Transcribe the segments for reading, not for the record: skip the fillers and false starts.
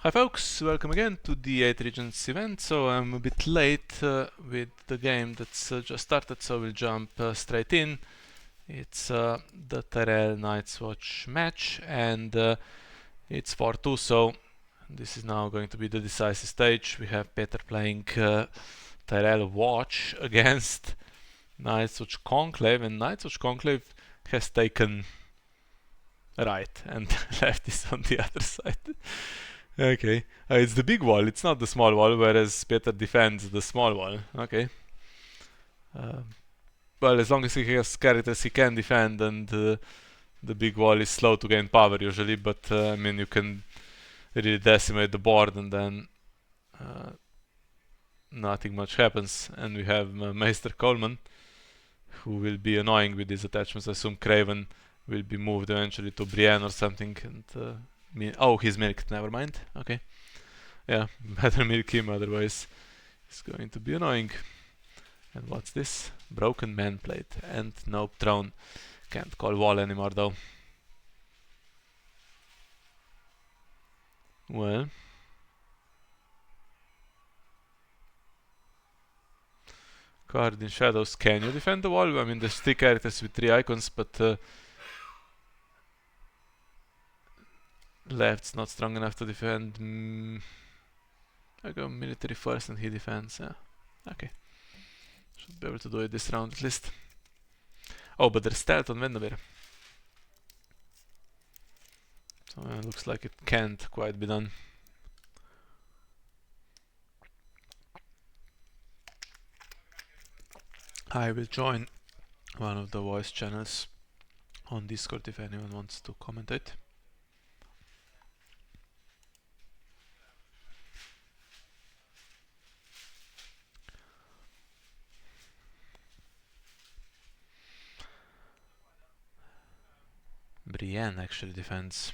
Hi folks, welcome again to the 8 Regents event. So I'm a bit late with the game that's just started, so we'll jump straight in. It's the Tyrell Night's Watch match, and it's 4-2, so this is now going to be the decisive stage. We have Peter playing Tyrell Watch against Night's Watch Conclave, and Night's Watch Conclave has taken right and left is on the other side. Okay, it's the big wall, it's not the small wall, whereas Peter defends the small wall. Okay. Well, as long as he has characters he can defend, and the big wall is slow to gain power usually, but I mean, you can really decimate the board and then nothing much happens. And we have Meister Coleman, who will be annoying with these attachments. I assume Craven will be moved eventually to Brienne or something, and oh, he's milked, never mind. Okay. Yeah, better milk him, otherwise it's going to be annoying. And what's this? Broken man plate and nope throne. Can't call wall anymore though. Well, card in shadows. Can you defend the wall? I mean, there's 3 characters with 3 icons, but left's not strong enough to defend. I go military first and he defends. Yeah, okay. Should be able to do it this round at least. Oh, but there's stealth on Vendavir. So it looks like it can't quite be done. I will join one of the voice channels on Discord if anyone wants to comment it. Brienne actually defends,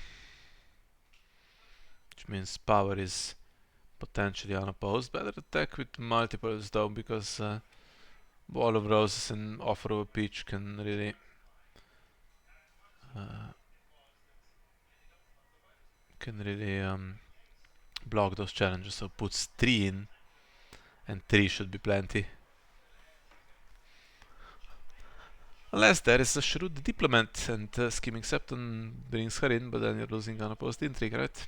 which means power is potentially unopposed. Better attack with multiples though, because Ball of Roses and Offer of a Peach can really block those challenges. So puts 3 in, and 3 should be plenty. Unless there is a shrewd diplomat and Scheming Septon brings her in, but then you're losing unopposed intrigue, right?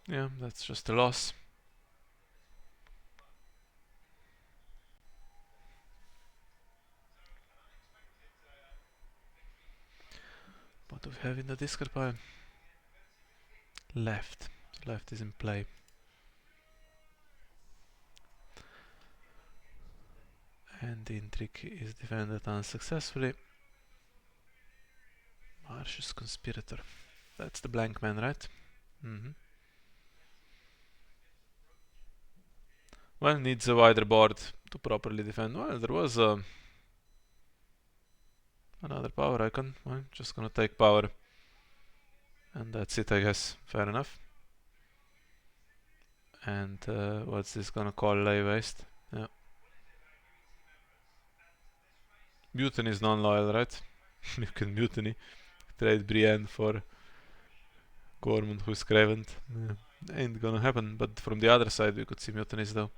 Yeah, that's just a loss. What do we have in the discard pile? Left. Left is in play. And the intrigue is defended unsuccessfully. Marcius Conspirator. That's the blank man, right? Well, needs a wider board to properly defend. Well, there was another power icon. Well, just gonna take power. And that's it, I guess. Fair enough. And what's this gonna call? Lay waste? Yeah. Mutiny is non-loyal, right? You can mutiny. Trade Brienne for Gormund, who's Craven. Yeah. Ain't gonna happen, but from the other side we could see mutinies though.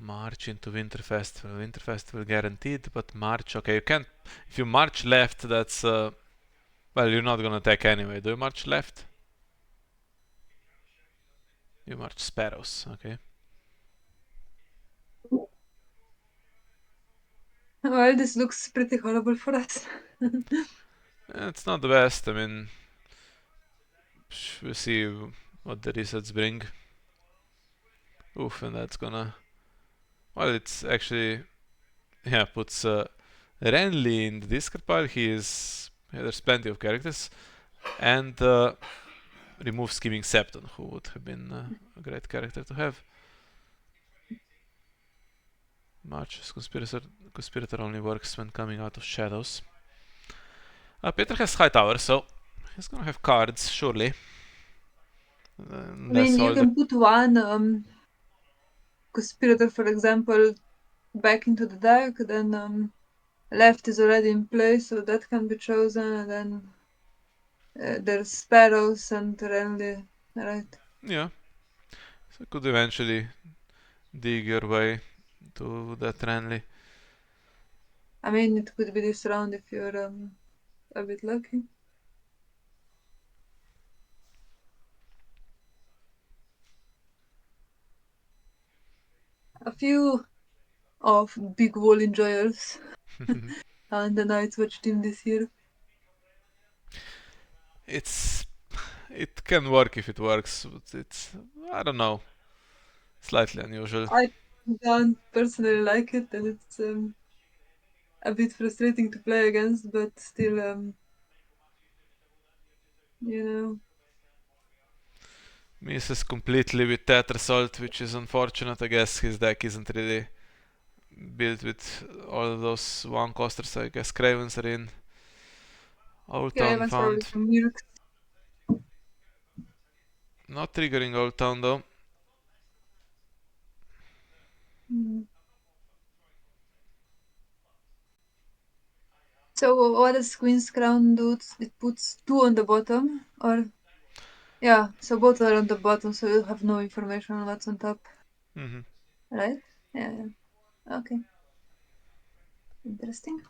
March into Winter Festival. Winter Festival guaranteed, but March, okay, you can't. If you march left, that's well, you're not gonna attack anyway. Do you march left? You march Sparrows, okay. Well, this looks pretty horrible for us. It's not the best. I mean, we'll see what the resets bring. Oof, and that's gonna. Well, it's actually. Yeah, puts Renly in the discard pile. Yeah, there's plenty of characters. And remove Scheming Septon, who would have been a great character to have. March's conspirator only works when coming out of shadows. Peter has high tower, so he's gonna have cards, surely. I Unless mean, you all the... can put one conspirator, for example, back into the deck, then left is already in place, so that can be chosen, and then there's Sparrows and Renly, right? Yeah. So you could eventually dig your way to that Renly. I mean, it could be this round if you're a bit lucky. A few of big wall enjoyers on the Night's Watch team this year. It's... It can work if it works, but it's... I don't know. Slightly unusual. I don't personally like it, and it's a bit frustrating to play against, but still, you know. Misses completely with Tetrasalt, which is unfortunate. I guess his deck isn't really built with all of those one costers. I guess Cravens are in. Old Town Cravens probably found. from Mirk. Not triggering Old Town though. Mm. So what does Queen's Crown do? It puts two on the bottom, or yeah, so both are on the bottom, so you have no information on what's on top, Mm-hmm. right? Yeah, yeah. Okay, interesting.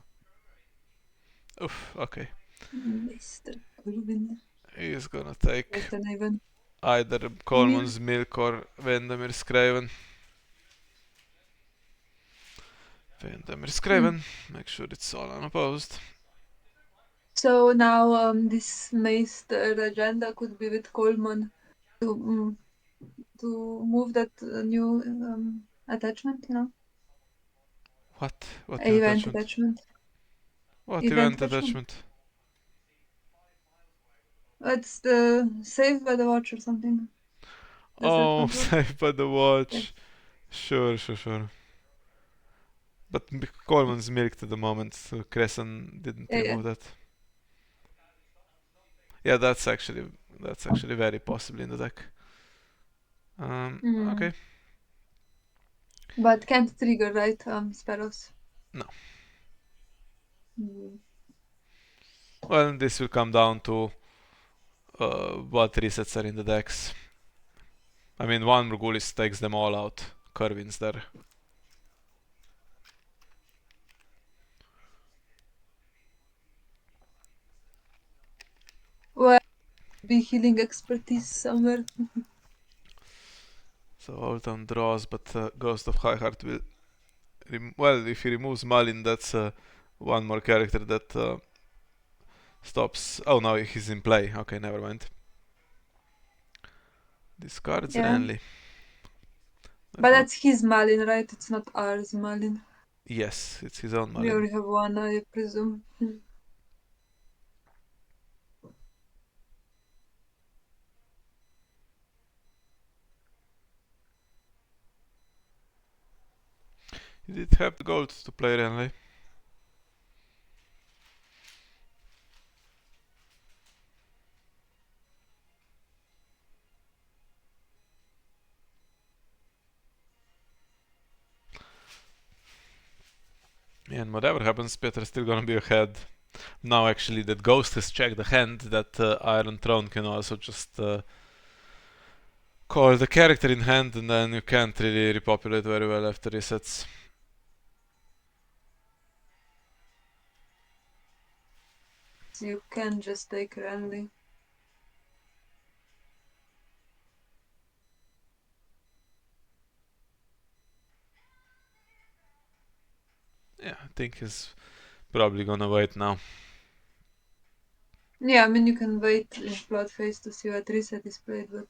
Oof, okay. Mr. Corvin. He's gonna take Better than even either Mir. Coleman's Milk or Vandamir's Craven. Vandamir's Mm. Craven. Make sure it's all unopposed. So now this Meister agenda could be with Coleman to to move that new attachment, you know, What? What new event attachment? attachment, What event event attachment. attachment? It's the Save by the Watch or something. Does that Oh, not work? Saved by the Yeah, Watch. Sure. But Coleman's milked at the moment, so Crescent didn't yeah, yeah. remove that. Yeah, that's actually very possibly in the deck. Mm. Okay. But can't trigger, right? Sparrows. No. Mm. Well, this will come down to what resets are in the decks. I mean, one Morgulis takes them all out. Curvin's there. Well, be healing expertise somewhere. So Alton draws, but Ghost of Highheart will... well, if he removes Malin, that's one more character that stops... Oh, no, he's in play. Okay, never mind. Discards Yeah. Renly. But There's no... that's his Malin, right? It's not ours Malin. Yes, it's his own We Malin. only have one, I presume. He did have the gold to play Renly. And whatever happens, Peter's still gonna be ahead. Now actually that Ghost has checked the hand, that Iron Throne can also just call the character in hand, and then you can't really repopulate very well after resets. So you can just take Renly. Yeah, I think he's probably gonna wait now. Yeah, I mean, you can wait in Blood Phase to see what reset is played, but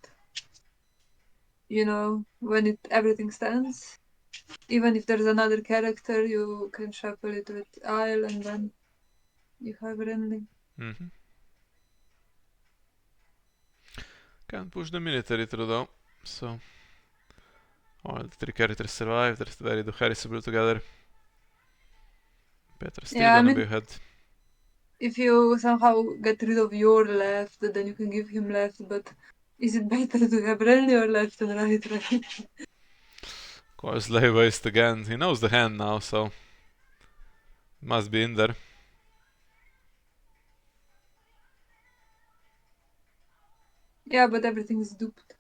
you know, when everything stands, even if there's another character, you can shuffle it with Isle and then you have Renly. Mm-hmm. Can't push the military through though, so All the three characters survive, they're very harrisable together. Petra's still Yeah, I gonna be mean, ahead. if you somehow get rid of your left, then you can give him left, but is it better to have really your left and right? Of course, lay waste again. He knows the hand now, so must be in there. Yeah, but everything is duped.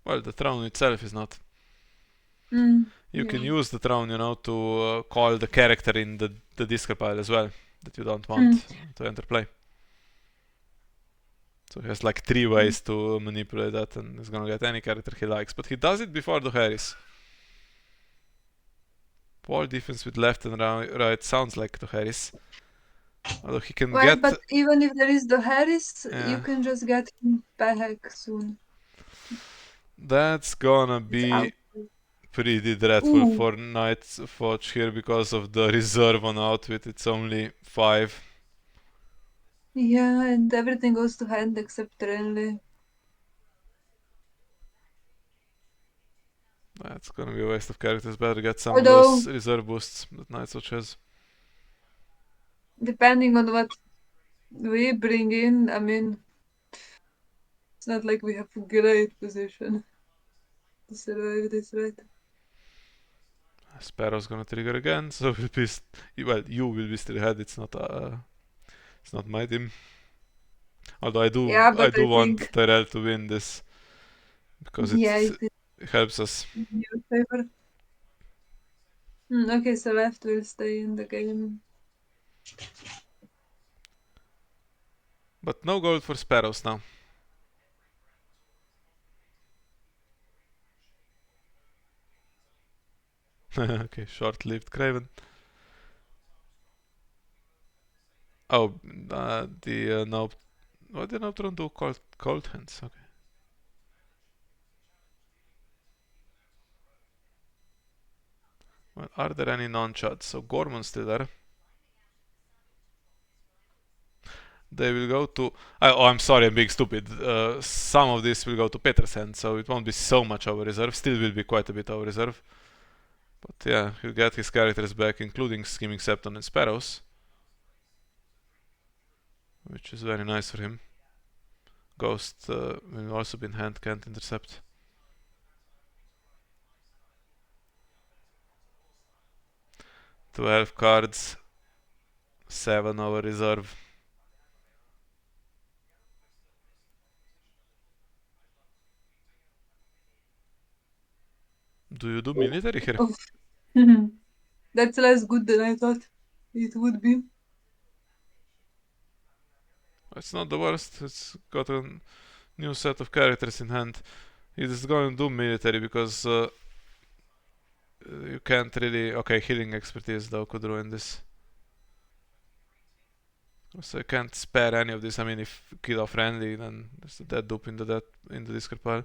Well, the throne itself is not. You can Yeah. use the throne, to call the character in the discard pile as well that you don't want to enter play. So he has like 3 ways to manipulate that, and he's gonna get any character he likes. But he does it before the Harris. Wall defense with left and right sounds like the Harris. Although he can Well, get. but even if there is the Harris, you Yeah, can just get him back soon. that's gonna It's be out. pretty dreadful Ooh. for Knight's Forge here because of the reserve on outwit. It's only 5. Yeah, and everything goes to hand except Renly. That's gonna be a waste of characters. Better get some of Although, those reserve boosts that Knight's Watch has. depending on what we bring in, I mean, it's not like we have a great position to survive this, right? Sparrow's gonna trigger again, so we'll be well, you will be still ahead. It's not my team. Although Yeah, I but do I want think, Tyrell to win this because yeah, it is it helps us. in your favor. Okay, so left will stay in the game. But no gold for Sparrows now. Okay, short-lived Craven. Oh, the no. What did Nocturne do? Cold hands. Okay. Well, are there any non-shots? So Gormon's still there. They will go to. I'm sorry, I'm being stupid. Some of this will go to Peter's hand, so it won't be so much over reserve. Still will be quite a bit over reserve. But yeah, he'll get his characters back, including Scheming Septon and Sparrows, which is very nice for him. Ghost will also be in hand, can't intercept. 12 cards, 7 over reserve. Do you do military here? Oh. That's less good than I thought it would be. It's not the worst. It's got a new set of characters in hand. It is going to do military because you can't really. Okay, healing expertise though could ruin this. So you can't spare any of this. I mean, if you kill off Randy, then there's a dead dupe in the discard pile.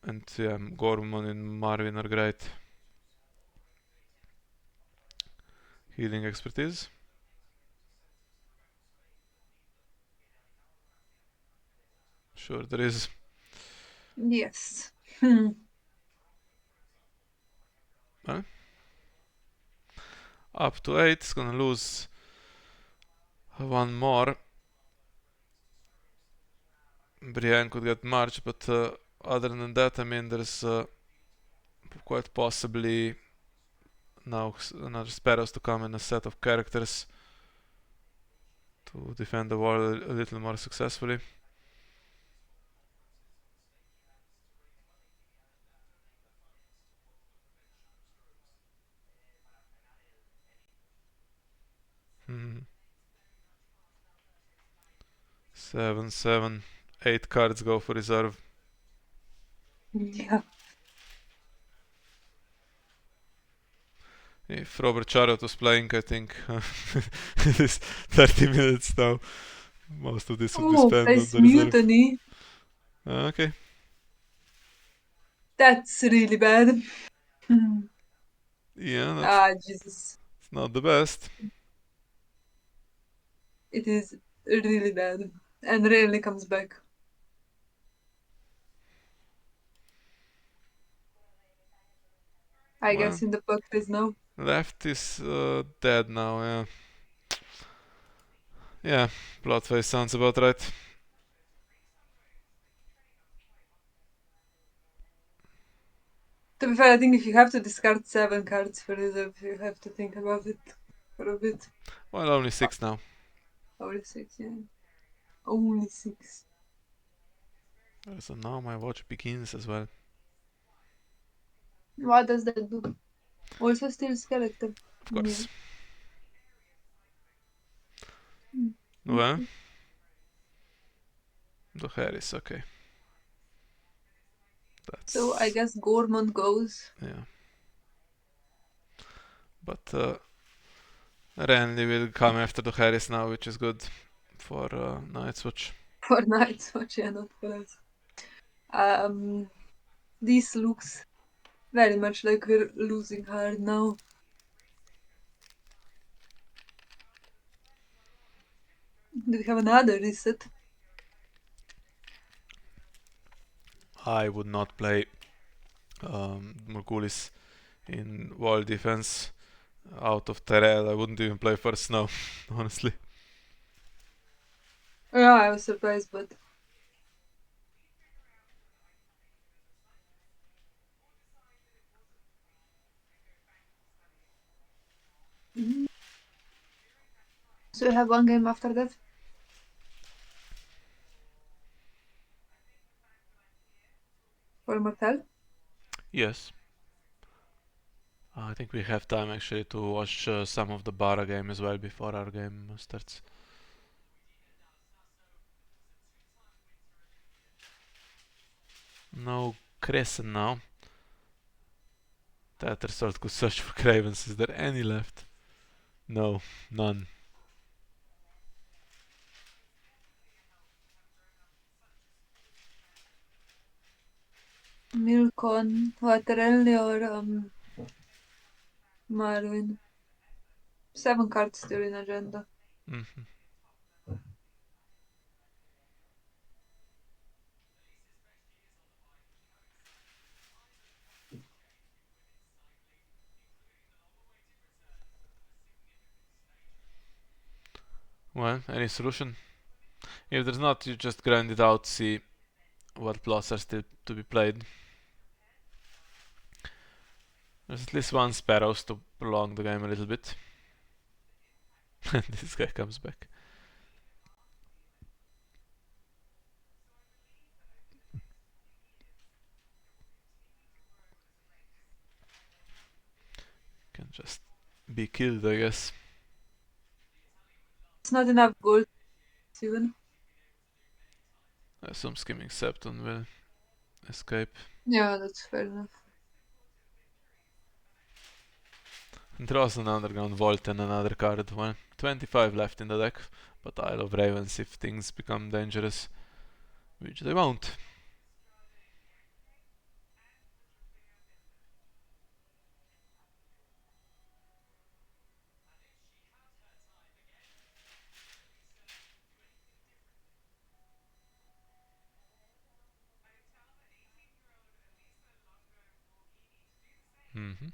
And yeah, Gorman and Marvin are great. Healing expertise. Sure, there is. Yes. Huh? Up to 8. It's gonna lose one more. Brienne could get March, but other than that, I mean, there's quite possibly now another Sparrows to come and a set of characters to defend the wall a little more successfully. Hmm. 7, 7, 8 cards go for reserve. Yeah. If Robert Charlotte was playing, I think it is 30 minutes now. Most of this would be Oh, spent on place the reserve. mutiny. Okay. That's really bad. Yeah, that's Jesus. it's not the best. It is really bad. And rarely comes back. I Well, guess in the puck phase now. left is dead now, yeah. Yeah, Bloodface sounds about right. To be fair, I think if you have to discard 7 cards for reserve, you have to think about it for a bit. Well, only 6 now. Only 6, yeah. Only 6. So now my watch begins as well. What does that do? Also steals character. Of course. Yeah. Mm. Well, the Harris, okay. That's... So I guess Gormont goes. Yeah. But Renly will come after the Harris now, which is good for Night's Watch. For Night's Watch, yeah, not for us. This looks very much like we're losing hard now. Do we have another reset? I would not play Morgulis in wall defense out of Tyrell. I wouldn't even play for Snow, honestly. Yeah, I was surprised, but so we have one game after that. For Marcel. Yes. I think we have time actually to watch some of the Bara game as well before our game starts. No Crescent now. Tattersword could search for Cravens. Is there any left? No, none. Milcon, Tyrell or Marwin. 7 cards still in agenda. Mm-hmm. Well, any solution? If there's not, you just grind it out, see what plots are still to be played. There's at least one Sparrows to prolong the game a little bit. This guy comes back. Can just be killed, I guess. It's not enough gold, even. I assume Skimming Septon will escape. Yeah, that's fair enough. Draws an Underground Vault and another card. Well, 25 left in the deck, but Isle of Ravens if things become dangerous, which they won't. Mm-hmm.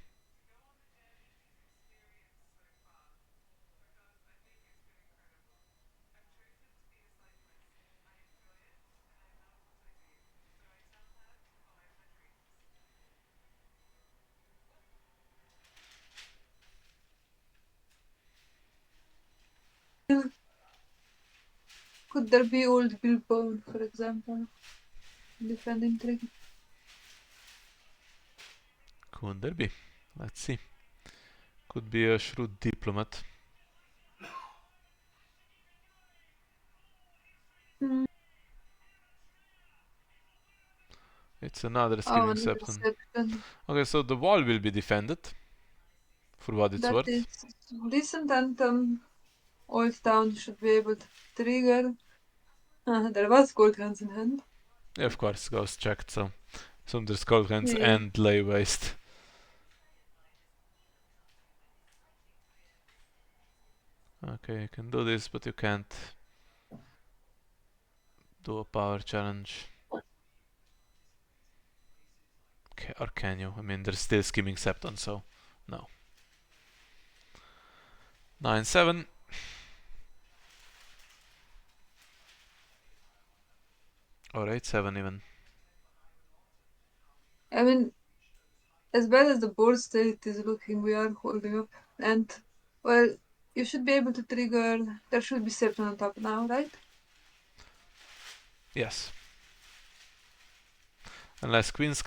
Could there be old Bilbo, for example? Defending trick. Could there be? Let's see. Could be a shrewd diplomat. Mm. It's another Oh, Skimming another Septon. Septon. Okay, so the wall will be defended, for what it's That worth. is decent, and Old Town should be able to trigger. There was gold hands in hand. Yeah, of course, Ghost checked, so there's Cold Hands Yeah. and Lay Waste. Okay, you can do this, but you can't do a power challenge. Or can you? I mean, they're still skimming Septon, so no. 9-7. Or 8-7 even. I mean, as bad as the board state is looking, we are holding up. And, well, you should be able to trigger. There should be Septon on top now, right? Yes. Unless Queen's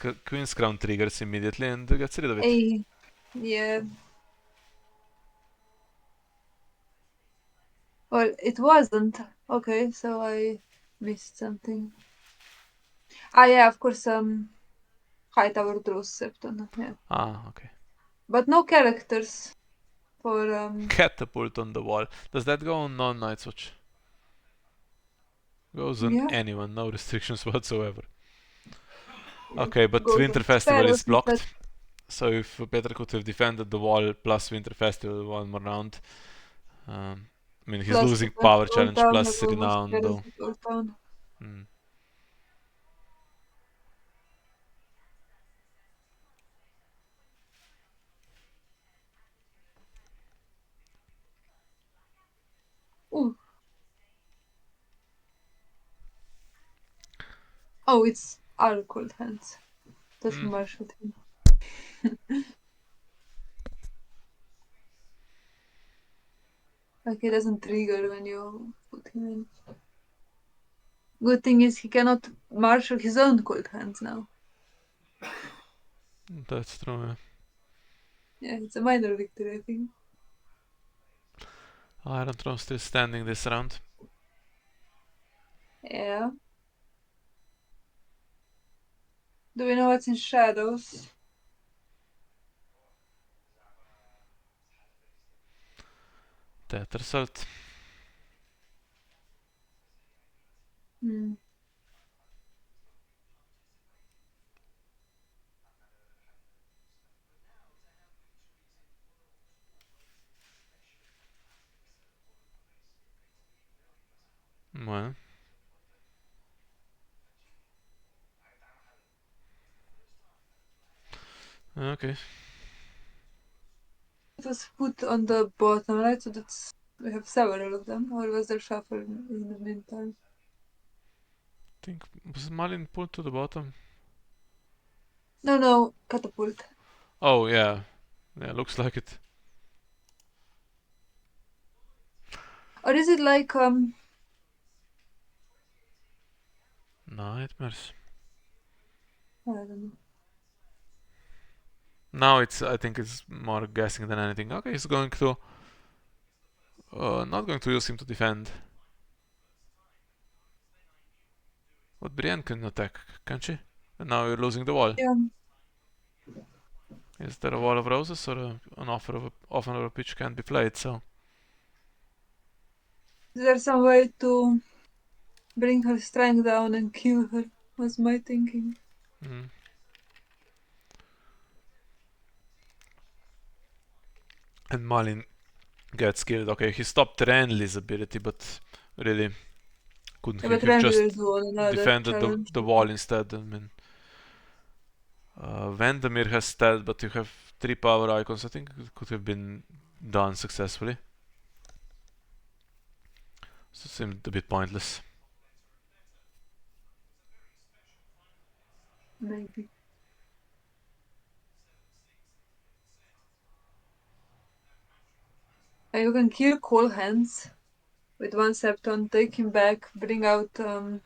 Crown triggers immediately and gets rid of it. Yeah. Well, it wasn't. Okay, so I missed something. Yeah, of course, Hightower draws Septon, yeah. Okay. But no characters for, Catapult on the wall. Does that go on non-Night's Watch? Goes on yeah. anyone, no restrictions whatsoever. Yeah, Okay, but goes Winter on Festival is Sparrows instead. blocked. So if Peter could have defended the wall plus Winter Festival one more round. I mean, he's Plus losing defense Power Old Challenge Town, plus have almost Renown Sparrows though. Old Town. Hmm. Ooh. Oh, it's our cold hands. That's Hmm. Marshall team. Like, he doesn't trigger when you put him in. Good thing is he cannot marshal his own cold hands now. That's true. Yeah, it's a minor victory, I think. Iron Throne still standing this round. Yeah. Do we know what's in shadows? That result. Hmm. Well. Okay. It was put on the bottom, right? So that's we have several of them. Or was there shuffle in the meantime? I think was Malin pulled to the bottom? No, catapult. Oh yeah. Yeah, looks like it. Or is it like Nightmares. I don't know. Now I think it's more guessing than anything. Okay, he's going to not going to use him to defend. But Brienne can attack, can't she? And now you're losing the wall. Yeah. Is there a wall of roses or an offer of a pitch can't be played? So Is there some way to bring her strength down and kill her? Was my thinking. mm. And Malin gets killed. Okay, he stopped Renly's ability, but really couldn't Yeah, he but have Randy just will do on another defended challenge. the wall instead? I mean, Vandemir has stealth, but you have 3 power icons. I think it could have been done successfully. So it seemed a bit pointless. Maybe. And you can kill Cold Hands with one Septon, take him back, bring out I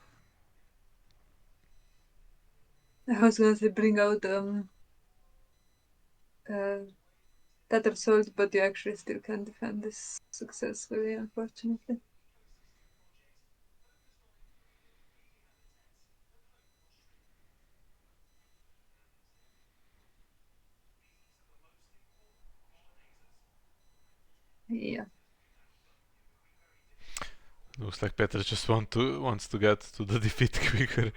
was gonna say bring out uh Tether Sword, but you actually still can't defend this successfully, unfortunately. Yeah. Looks like Peter just wants to get to the defeat quicker.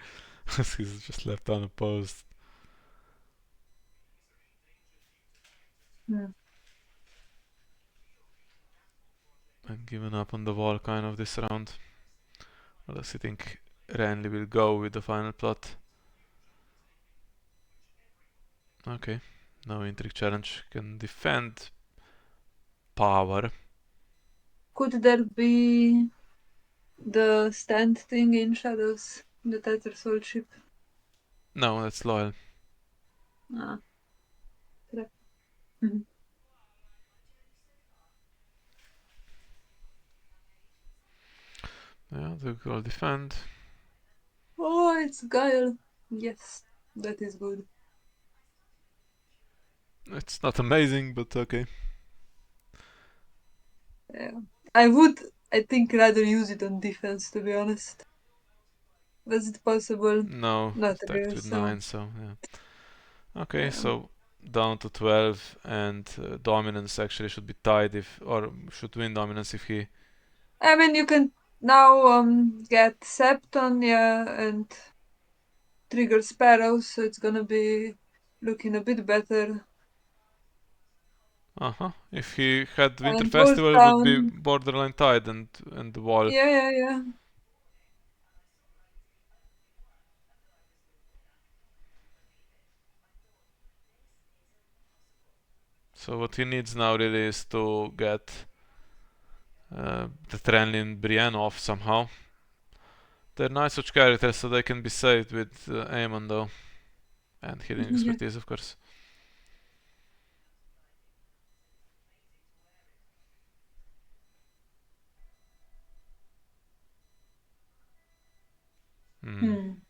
He's just left unopposed. Hmm. And given up on the wall kind of this round. Or does he think Renly will go with the final plot? Okay. No intrigue challenge. Can defend power. Could there be the stand thing in Shadows? The Tether Soul ship? No, that's loyal. Ah, crap. Mhm. Yeah, they will defend. Oh, it's Guile. Yes, that is good. It's not amazing, but okay. Yeah. I would, I think, rather use it on defense, to be honest. Was it possible? No, Not stacked really, with so 9, so yeah. Okay, yeah. so down to 12, and dominance actually should be tied if, or should win dominance if he. I mean, you can now get Septon, yeah, and trigger Sparrows, so it's gonna be looking a bit better. If he had Winter And Wolf Festival, it would be Town, borderline tied and the wall. yeah, yeah, yeah. So what he needs now really is to get the Trenley and Brienne off somehow. They're nice such characters, so they can be saved with Aemon though, and healing Yeah. expertise of course. Hmm. Hmm.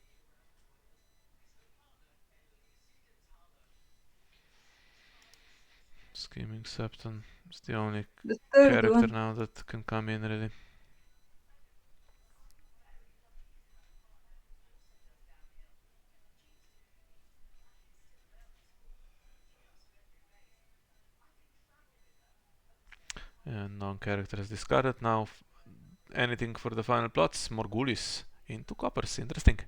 Scheming Septon is the only The third character one. now that can come in really. And non-character is discarded now. Anything for the final plots? Morgulis into coppers. Interesting.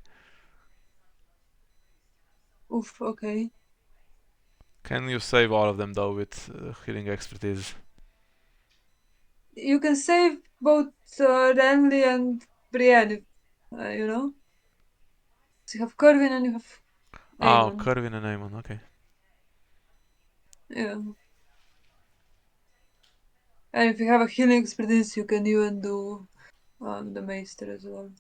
Oof, okay. Can you save all of them though with healing expertise? You can save both Renly and Brienne, you know? So you have Corvin and you have Oh, Aemon. Kerwin and Aemon. Okay. Yeah. And if you have a healing expertise, you can even do the Maester as well.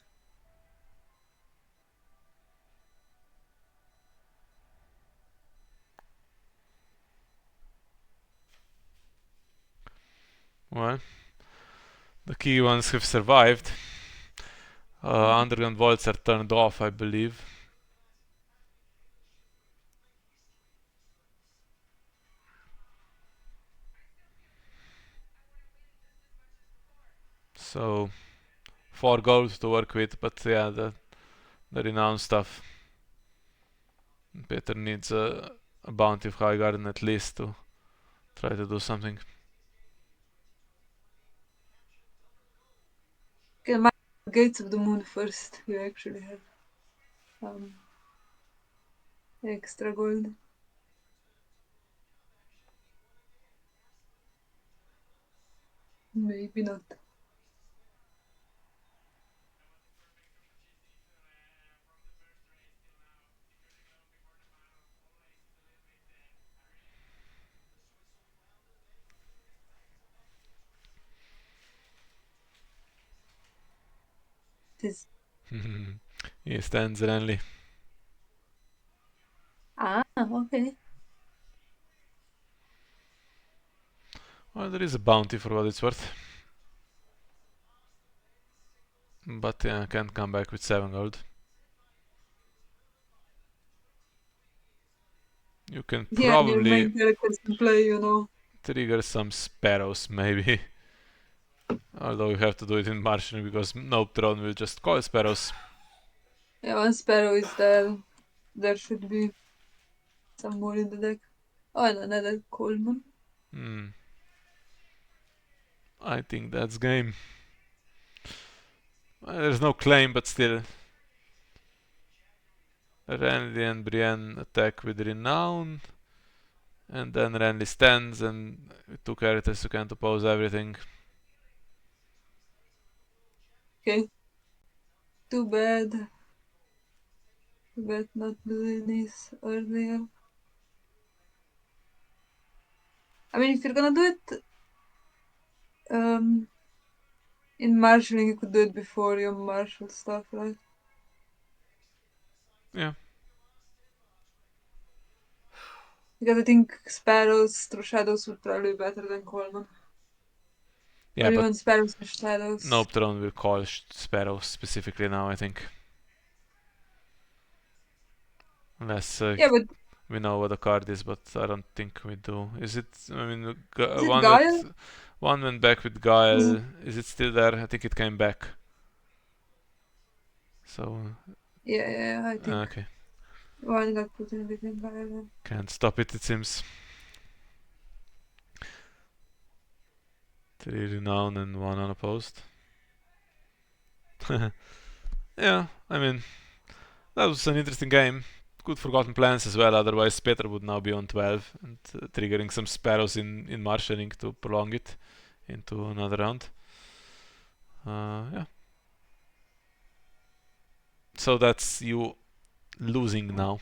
Well, the key ones have survived. Underground vaults are turned off, I believe. So 4 gold to work with, but yeah, the renowned stuff. Peter needs a bounty of High Garden at least to try to do something. Okay, my Gates of the Moon first. You actually have um, extra gold. Maybe not. It is. He stands Renly. Ah, okay. Well, there is a bounty for what it's worth. But yeah, I can't come back with 7 gold. You can Yeah, and your probably main characters can play, you know. trigger some sparrows, maybe. Although you have to do it in Martian because no throne will just call sparrows. Yeah, one Sparrow is there. There should be some more in the deck. Oh, and another Coleman. Hmm. I think that's game. There's no claim, but still. Renly and Brienne attack with renown. And then Renly stands, and with 2 characters you can't oppose everything. Okay. Too bad. Too bad not doing this earlier. I mean, if you're gonna do it in marshalling, you could do it before you marshal stuff, right? Yeah. Because I think Sparrows through Shadows would probably be better than Coleman. Yeah, Or but even Sparrows through Shadows. no Throne will call Sparrow specifically now, I think. Unless Yeah, but we know what the card is, but I don't think we do. Is it? I mean, is it Gaia? one went back with Guile. Is it still there? I think it came back. So Yeah, I think okay, one got put in between Gaia then. can't stop it. It seems. 3 renown and 1 unopposed. Yeah, I mean that was an interesting game. Good Forgotten Plans as well. Otherwise, Peter would now be on 12 and triggering some sparrows in marshalling to prolong it into another round. Yeah. So that's you losing now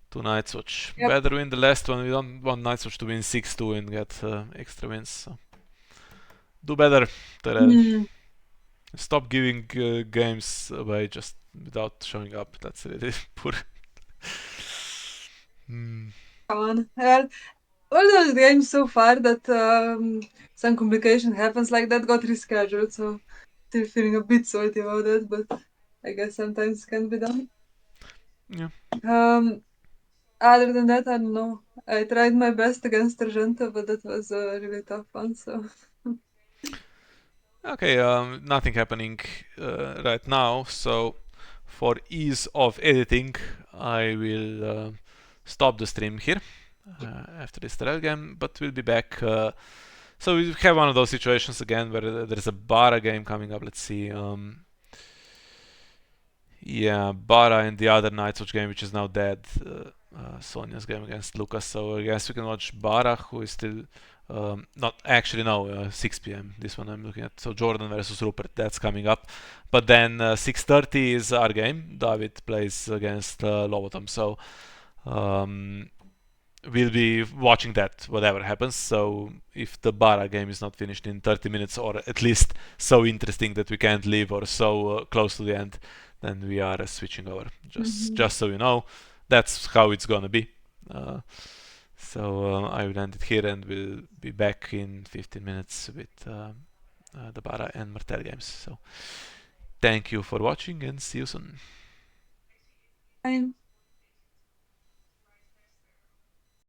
to Night's Watch. Yep. Better win the last one. We don't want Night's Watch to win 6-2 and get extra wins. So do better, Tyrell. Stop giving games away just without showing up. That's really poor. Come on. Well, all those games so far that some complication happens like that got rescheduled, so still feeling a bit salty about it, but I guess sometimes it can be done. Yeah. Other than that, I don't know. I tried my best against Argento, but that was a really tough one, so. Okay, nothing happening right now, so for ease of editing, I will stop the stream here after this Tyrell game, but we'll be back. So we have one of those situations again where there's a Bara game coming up. Let's see. Yeah, Bara and the other Night's Watch game, which is now dead. Sonia's game against Lucas. So I guess we can watch Bara, who is still not actually no 6 p.m. This one I'm looking at. So Jordan versus Rupert, that's coming up. But then 6:30 is our game. David plays against Lobotom. So we'll be watching that whatever happens. So if the Bara game is not finished in 30 minutes, or at least so interesting that we can't leave, or so close to the end, then we are switching over. Just so you know, that's how it's gonna be. So I will end it here, and we'll be back in 15 minutes with the Bara and Martel games. So thank you for watching, and see you soon. Fine.